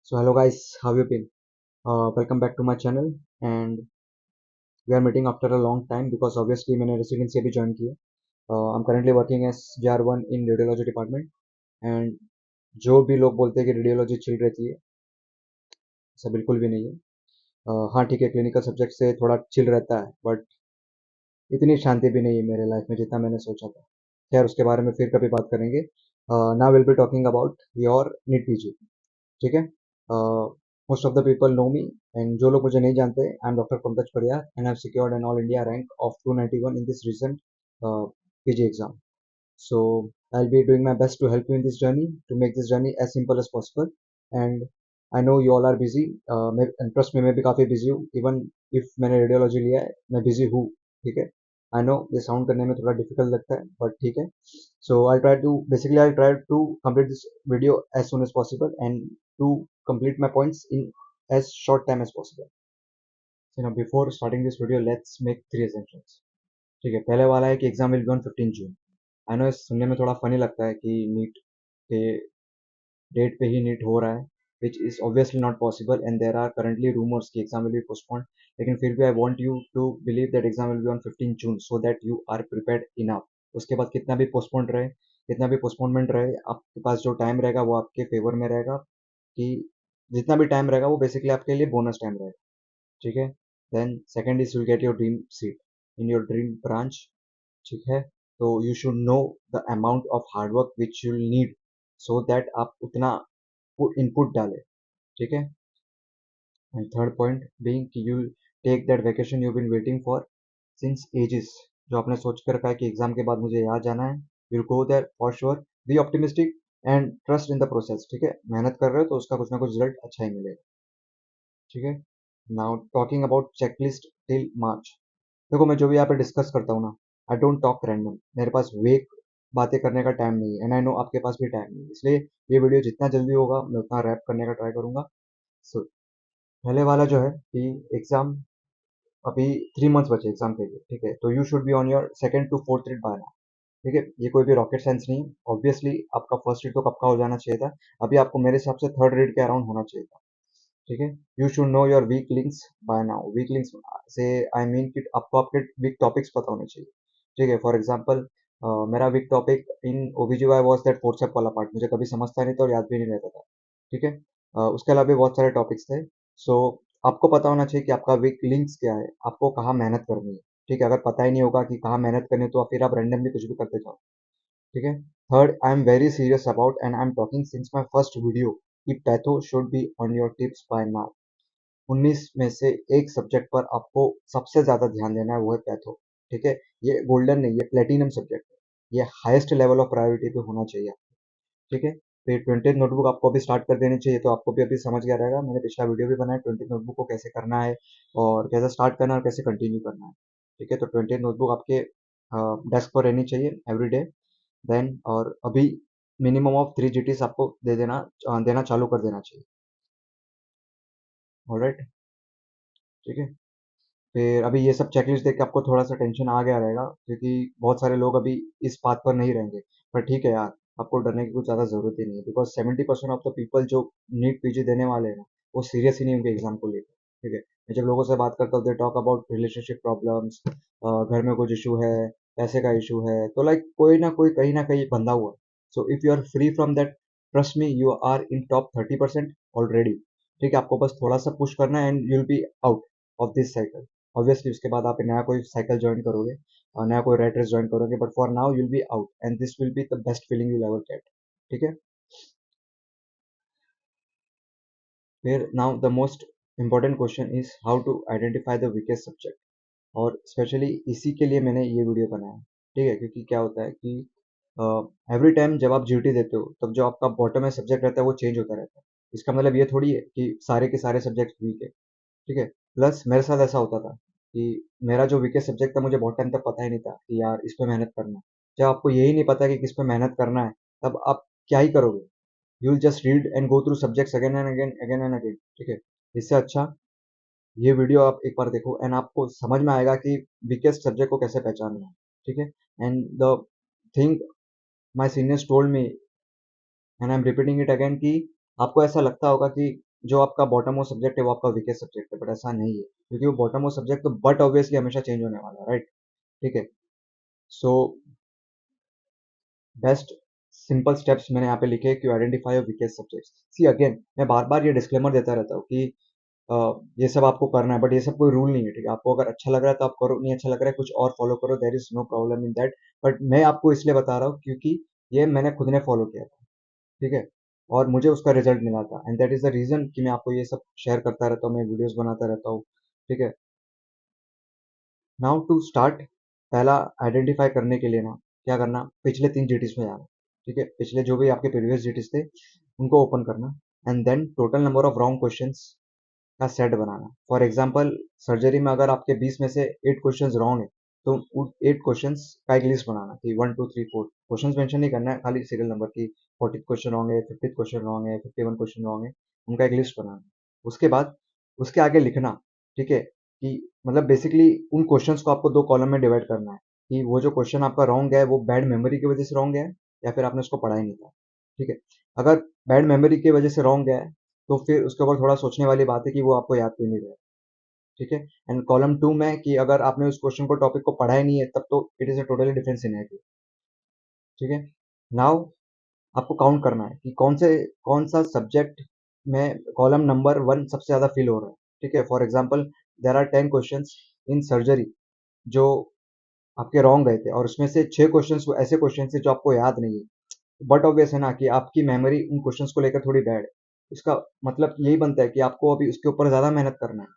So hello guys, how you been? Welcome back to my channel and we are meeting after a long time because obviously मैंने residency अभी join की है. I'm currently working as JR1 in radiology department and जो भी लोग बोलते हैं कि रेडियोलॉजी चिल रहती है ऐसा बिल्कुल भी नहीं है. हाँ ठीक है, क्लिनिकल सब्जेक्ट से थोड़ा चिल रहता है बट इतनी शांति भी नहीं है मेरे लाइफ में जितना मैंने सोचा था. खैर उसके बारे में फिर कभी बात करेंगे. Now will be talking about your NEET PG. ठीक है. Most of the people know me and जो लोग मुझे नहीं जानते, I am doctor Pankaj Pariyar and I secured an all India rank of 291 in this recent PG exam. So I'll be doing my best to help you in this journey to make this journey as simple as possible. And I know you all are busy. And trust me, मैं भी काफ़ी busy हूँ. Even if मैंने radiology लिया है, मैं busy हूँ. ठीक है. I know ये साउंड करने में थोड़ा डिफिकल्ट लगता है, बट ठीक है. So I'll try to complete this video as soon as possible and to complete my points in as short time as possible. So now before starting this video, let's make three assumptions. ठीक है. पहले वाला है कि exam will be on 15 June. I know सुनने में थोड़ा funny लगता है कि नीट के डेट पे ही नीट हो रहा है, which is obviously not possible and there are currently rumours कि एग्जाम विल बी पोस्टपोन्ड. लेकिन फिर भी I want you to believe that exam will be on 15 June so that you are prepared enough. उसके बाद कितना भी postponed रहे, कितना भी पोस्टपोनमेंट रहे, आपके पास जो टाइम रहेगा वो आपके फेवर में रहेगा. कि जितना भी टाइम रहेगा वो बेसिकली आपके लिए बोनस टाइम रहेगा. ठीक है. Then second is will get your dream seat in your dream branch. ठीक है. तो you should know the amount of hard work which you need so that आप उतना इनपुट डालें. ठीक है. एंड थर्ड पॉइंट बीइंग कि you take that vacation you been waiting for since ages. जो आपने सोच कर रखा है कि एग्जाम के बाद मुझे यहाँ जाना है, you will go there for sure. Be optimistic and trust in the process. ठीक है. मेहनत कर रहे हो तो उसका कुछ ना कुछ रिजल्ट अच्छा ही मिलेगा. ठीक है. Now talking about checklist till March. देखो मैं जो भी यहाँ पे डिस्कस करता हूँ ना, आई डोंट टॉक रैंडम. मेरे पास वेक बातें करने का टाइम नहीं है एंड आई नो आपके पास भी टाइम नहीं है. इसलिए ये वीडियो जितना जल्दी होगा मैं उतना रैप करने का ट्राई करूंगा. सो पहले वाला जो है कि एग्जाम अभी 3 मंथ्स बचे एग्जाम के लिए. ठीक है. तो you should be on your second to fourth read by now. ठीक है. ये कोई भी रॉकेट साइंस नहीं. ऑब्वियसली आपका फर्स्ट रीड तो कब का हो जाना चाहिए था. अभी आपको मेरे हिसाब से थर्ड रीड के अराउंड होना चाहिए था. ठीक है. You should know your weak links by now. Weak links से आई मीन कि आपको आपके वीक टॉपिक्स पता होने चाहिए. ठीक है. फॉर एग्जाम्पल मेरा weak topic in OBGY was that forceps वाला पार्ट मुझे कभी समझता नहीं था और याद भी नहीं रहता था. ठीक है. उसके अलावा भी बहुत सारे टॉपिक्स थे. सो आपको पता होना चाहिए कि आपका वीक लिंक्स क्या है, आपको कहाँ मेहनत करनी है. ठीक है. अगर पता ही नहीं होगा कि कहाँ मेहनत करनी है तो फिर आप रैंडमली कुछ भी करते जाओ. ठीक है. Third, I am very serious about and I am talking since my first video कि पैथो should be on your tips by now. 19 में से एक सब्जेक्ट पर आपको सबसे ज़्यादा ध्यान देना है, वो है पैथो. ठीक है. ये गोल्डन नहीं, ये प्लेटिनम सब्जेक्ट है. ये हाईएस्ट लेवल ऑफ प्रायोरिटी पे होना चाहिए. ठीक है. फिर 20th नोटबुक आपको अभी स्टार्ट कर देनी चाहिए. तो आपको भी अभी समझ गया रहेगा. मैंने पिछला वीडियो भी बनाया 20th नोटबुक को कैसे करना है और कैसे स्टार्ट करना है और कैसे कंटिन्यू करना है. ठीक है. तो 20th नोटबुक आपके डेस्क पर रहनी चाहिए एवरी डे. देन और अभी मिनिमम ऑफ 3 GTs आपको देना चालू कर देना चाहिए. ऑलराइट. ठीक है. फिर अभी ये सब चेकलिस्ट देख के आपको थोड़ा सा टेंशन आ गया रहेगा क्योंकि बहुत सारे लोग अभी इस बात पर नहीं रहेंगे. पर ठीक है यार, आपको डरने की कुछ ज़्यादा ज़रूरत ही नहीं है बिकॉज 70% ऑफ द पीपल जो नीट पीजी देने वाले हैं ना, वो सीरियस ही नहीं उनके एग्जाम को लेकर. ठीक है. मैं जब लोगों से बात करता हूँ they talk about relationship problems, घर में कुछ इशू है, पैसे का इशू है, तो लाइक कोई ना कहीं बंधा हुआ. So if you are free from that, trust me you are in top 30% already. ठीक है. आपको बस थोड़ा सा पुश करना है and you will be out of this cycle. Obviously उसके बाद आप नया कोई साइकिल ज्वाइन करोगे और नया कोई रेट रेस ज्वाइन करोगे, but for now you'll be out and this will be the best feeling you ever get. ठीक है. फिर now the most important question is how to identify the weakest subject. और especially इसी के लिए मैंने ये वीडियो बनाया. ठीक है. क्योंकि क्या होता है कि एवरी टाइम जब आप जीटी देते हो तब जो आपका बॉटम में सब्जेक्ट रहता है वो चेंज होता रहता है. इसका मतलब ये थोड़ी है कि सारे के सारे सब्जेक्ट वीक है. ठीक है. प्लस मेरे साथ ऐसा होता था कि मेरा जो वीकेस्ट सब्जेक्ट था मुझे बहुत टाइम तक पता ही नहीं था कि यार इस पे मेहनत करना है. जब आपको यही नहीं पता कि किस पे मेहनत करना है, तब आप क्या ही करोगे. You will just read and go through subjects again and again again and again. ठीक है. इससे अच्छा ये वीडियो आप एक बार देखो एंड आपको समझ में आएगा कि वीकेस्ट सब्जेक्ट को कैसे पहचानना है. ठीक है. And the thing my seniors told me and I am repeating it again कि आपको ऐसा लगता होगा कि जो आपका बॉटम मोस्ट सब्जेक्ट है वो आपका वीकेस्ट सब्जेक्ट है, बट ऐसा नहीं है, क्योंकि वो बॉटम मोस्ट सब्जेक्ट तो बट ऑब्वियसली हमेशा चेंज होने वाला है, राइट? ठीक है। सो बेस्ट सिंपल स्टेप्स मैंने यहाँ पे लिखे कि identify your weakest subjects. See again, मैं बार बार ये डिस्क्लेमर देता रहता हूँ कि ये सब आपको करना है, बट ये सब कोई रूल नहीं है, ठीक है? आपको अगर अच्छा लग रहा है तो आप करो, नहीं अच्छा लग रहा है कुछ और फॉलो करो, there is no problem in that. But मैं आपको इसलिए बता रहा हूँ क्योंकि ये मैंने खुद ने फॉलो किया था, ठीक है? और मुझे उसका रिजल्ट मिला था, and that is the reason कि मैं आपको ये सब शेयर करता रहता हूँ, मैं वीडियोस बनाता रहता हूँ, ठीक है? नाउ टू स्टार्ट, पहला आइडेंटिफाई करने के लिए ना क्या करना, पिछले 3 GTs में जाना, ठीक है? पिछले जो भी आपके प्रीवियस GTs थे उनको ओपन करना, and then total number of wrong questions का सेट बनाना। फॉर एग्जाम्पल, सर्जरी में अगर आपके 20 में से 8 क्वेश्चन रॉन्ग है, तो उन 8 क्वेश्चंस का एक लिस्ट बनाना कि 1 2 3 4 क्वेश्चंस मेंशन नहीं करना है, खाली सीरियल नंबर की 40 क्वेश्चन रॉन्ग है, 50 क्वेश्चन रॉन्ग है, 51 क्वेश्चन रॉन्ग है, उनका एक लिस्ट बनाना। उसके बाद उसके आगे लिखना, ठीक है, कि मतलब बेसिकली उन क्वेश्चंस को आपको 2 कॉलम में डिवाइड करना है कि वो जो क्वेश्चन आपका रॉन्ग है वो बैड मेमोरी की वजह से रॉन्ग है या फिर आपने उसको पढ़ा ही नहीं था, ठीक है? अगर बैड मेमोरी की वजह से रॉन्ग है तो फिर उसके ऊपर थोड़ा सोचने वाली बात है कि वो आपको याद क्यों नहीं रहा, ठीक है? एंड कॉलम 2 में कि अगर आपने उस क्वेश्चन को टॉपिक को पढ़ा ही नहीं है तब तो it is a totally different scenario, ठीक है? नाउ आपको काउंट करना है कि कौन सा सब्जेक्ट में कॉलम नंबर 1 सबसे ज्यादा फिल हो रहा है, ठीक है? For example, there are 10 question in surgery जो आपके रॉन्ग गए थे, और उसमें से 6 क्वेश्चन ऐसे क्वेश्चन थे जो आपको याद नहीं है, बट ऑब्वियस है ना कि आपकी मेमोरी उन क्वेश्चंस को लेकर थोड़ी बैड है। इसका मतलब यही बनता है कि आपको अभी उसके ऊपर ज्यादा मेहनत करना है।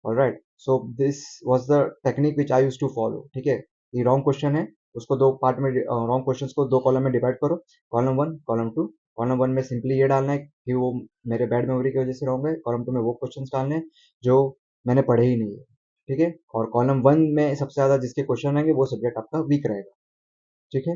Alright, so this was the technique which I used to follow, ठीक है? ये रॉन्ग क्वेश्चन है, उसको 2 पार्ट में, रॉन्ग क्वेश्चंस को 2 कॉलम में डिवाइड करो, कॉलम 1 कॉलम 2। कॉलम 1 में सिंपली ये डालना है कि वो मेरे बैड मेमोरी की वजह से रॉन्ग है, कॉलम 2 में वो क्वेश्चंस डालने हैं जो मैंने पढ़े ही नहीं है, ठीक है? और कॉलम 1 में सबसे ज्यादा जिसके क्वेश्चन आएंगे वो सब्जेक्ट आपका वीक रहेगा, ठीक है?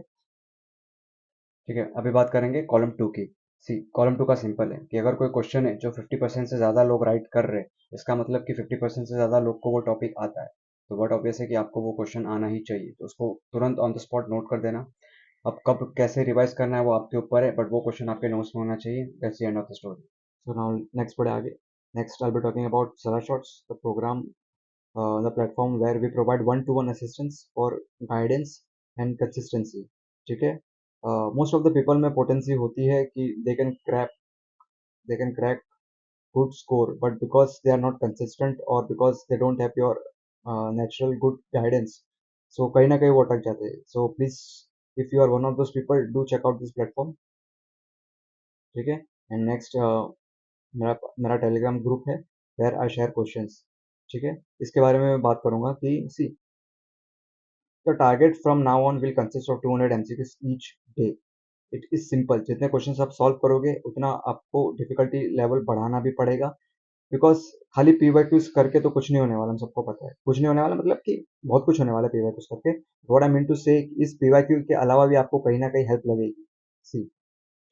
ठीक है, अभी बात करेंगे कॉलम 2 की। सी, कॉलम 2 का सिंपल है कि अगर कोई क्वेश्चन है जो 50% से ज़्यादा लोग राइट कर रहे हैं, इसका मतलब कि 50% से ज़्यादा लोग को वो टॉपिक आता है, तो व्हाट ऑब्वियस है कि आपको वो क्वेश्चन आना ही चाहिए, तो उसको तुरंत ऑन द स्पॉट नोट कर देना। अब कब कैसे रिवाइज करना है वो आपके ऊपर है, बट वो क्वेश्चन आपके नोट्स में होना चाहिए। That's the end of the story. So now next बढ़े आगे। Next I be talking about सरा shorts, the program, the platform where we provide one-to-one assistance for guidance and consistency, ठीक है? मोस्ट ऑफ द पीपल में potency होती है कि they can crack good score, but because they are not consistent or because they don't have your natural good guidance, so कहीं ना कहीं वो अटक जाते हैं। So please, if you are one of those people, do check out this platform, ठीक है? And next, मेरा मेरा टेलीग्राम ग्रुप है, वेयर आई शेयर क्वेश्चंस, ठीक है? इसके बारे में मैं बात करूंगा कि see, the target from now on will consist of 200 MCQs each day. It is simple, जितने क्वेश्चंस आप सॉल्व करोगे उतना आपको डिफिकल्टी लेवल बढ़ाना भी पड़ेगा, बिकॉज खाली पीवाईक्यूज करके तो कुछ नहीं होने वाला, हम सबको पता है कुछ नहीं होने वाला, मतलब कि बहुत कुछ होने वाला है पीवाईक्यूज करके। व्हाट आई मीन टू से, इस पीवाईक्यू के अलावा भी आपको कहीं ना कहीं हेल्प लगेगी। सी,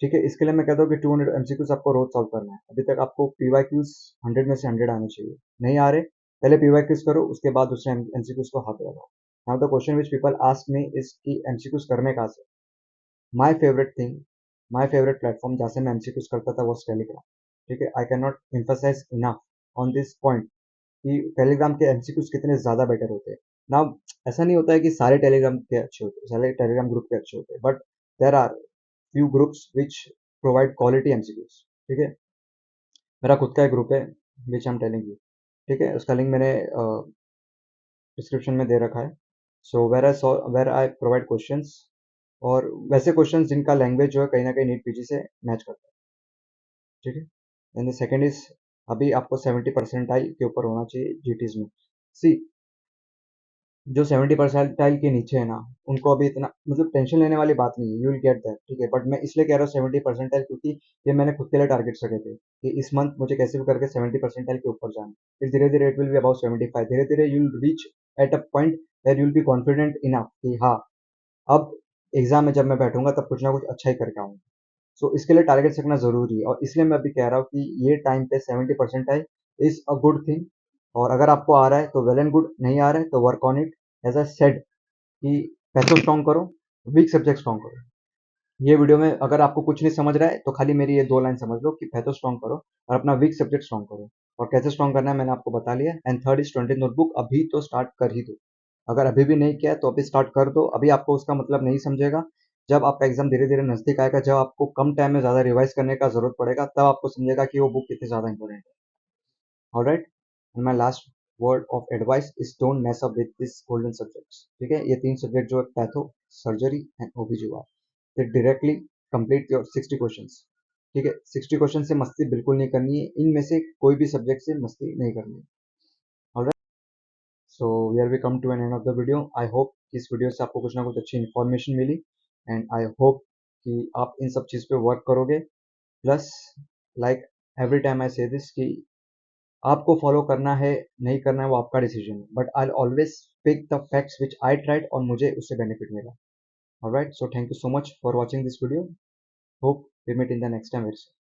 ठीक है, इसके लिए मैं कहता हूँ कि 200 MCQs आपको रोज सॉल्व करना है। अभी तक आपको पीवाईक्यूज 100 में से 100 आने चाहिए, नहीं आ रहे, पहले पीवाईक्यूज करो, उसके बाद दूसरे MCQs को हाथ लगाओ। Now the question which people ask me is कि MCQs करने कहाँ से? My favourite thing, my favourite platform जहाँ से मैं MCQs करता था वो टेलीग्राम, ठीक है? I can not emphasise enough on this point कि टेलीग्राम के MCQs कितने ज़्यादा बेटर होते हैं। ना, ऐसा नहीं होता है कि सारे टेलीग्राम के अच्छे होते हैं, सारे टेलीग्राम ग्रुप के अच्छे होते हैं, but there are few groups which provide quality MCQs, ठीक है? मेरा खुद का एक ग्रुप है which I am telling you, ठीक है? उसका लिंक मैंने डिस्क्रिप्शन में दे रखा है। So where I provide questions, और वैसे क्वेश्चंस जिनका लैंग्वेज जो है कहीं ना कहीं नीट पीजी से मैच करता है, ठीक है? एंड द सेकेंड इज, अभी आपको 70 परसेंटाइल के ऊपर होना चाहिए जीटीज में। सी, जो 70 परसेंटाइल के नीचे है ना, उनको अभी इतना मतलब टेंशन लेने वाली बात नहीं है, यू विल गेट दैट, ठीक है? बट मैं इसलिए कह रहा हूँ 70 परसेंटाइल, क्योंकि ये मैंने खुद के लिए टारगेट्स रखे थे कि इस मंथ मुझे कैसे भी करके 70 परसेंटाइल के ऊपर जाना, फिर धीरे धीरे इट विल बी अबाउट 75, धीरे धीरे you will reach at a point where you will be confident enough कि हाँ, अब एग्जाम में जब मैं बैठूंगा तब कुछ ना कुछ अच्छा ही करके आऊंगा। सो इसके लिए टारगेट रखना जरूरी है, और इसलिए मैं अभी कह रहा हूँ कि ये टाइम पे 70 percentile is a good thing. और अगर आपको आ रहा है तो वेल एंड गुड, नहीं आ रहा है तो work on it. As I said कि पैथो स्ट्रॉन्ग करो, वीक सब्जेक्ट स्ट्रॉन्ग करो। ये वीडियो में अगर आपको कुछ नहीं समझ रहा है तो खाली मेरी ये 2 लाइन समझ लो कि पैथो स्ट्रॉन्ग करो, और अपना वीक सब्जेक्ट स्ट्रॉन्ग करो। और कैसे स्ट्रॉन्ग करना है मैंने आपको बता लिया। एंड थर्ड इज 20 नोटबुक, अभी तो स्टार्ट कर ही दो। अगर अभी भी नहीं किया है तो अभी स्टार्ट कर दो। अभी आपको उसका मतलब नहीं समझेगा, जब आपका एग्जाम धीरे धीरे नजदीक आएगा, जब आपको कम टाइम में ज़्यादा रिवाइज करने का जरूरत पड़ेगा, तब आपको समझेगा कि वो बुक कितनी ज़्यादा इंपॉर्टेंट है। Alright, and my last word of advice is don't mess up with this golden subjects. ठीक है, ये तीन सब्जेक्ट जो है, पैथो, सर्जरी एंड ओबीजीवार, ये डायरेक्टली कंप्लीट योर 60 क्वेश्चंस। ठीक है, 60 क्वेश्चन से मस्ती बिल्कुल नहीं करनी है, इनमें से कोई भी सब्जेक्ट से मस्ती नहीं करनी है। Alright, so here we come to an end of the video. I hope कि इस वीडियो से आपको कुछ ना कुछ अच्छी इन्फॉर्मेशन मिली, एंड आई होप कि आप इन सब चीज़ पे वर्क करोगे। Plus, like every time I say this कि आपको फॉलो करना है नहीं करना है वो आपका डिसीजन है, but I always pick the facts which I tried और मुझे उससे बेनिफिट मिला। Alright, so thank you so much for watching this video. Hope we meet in the next time very soon.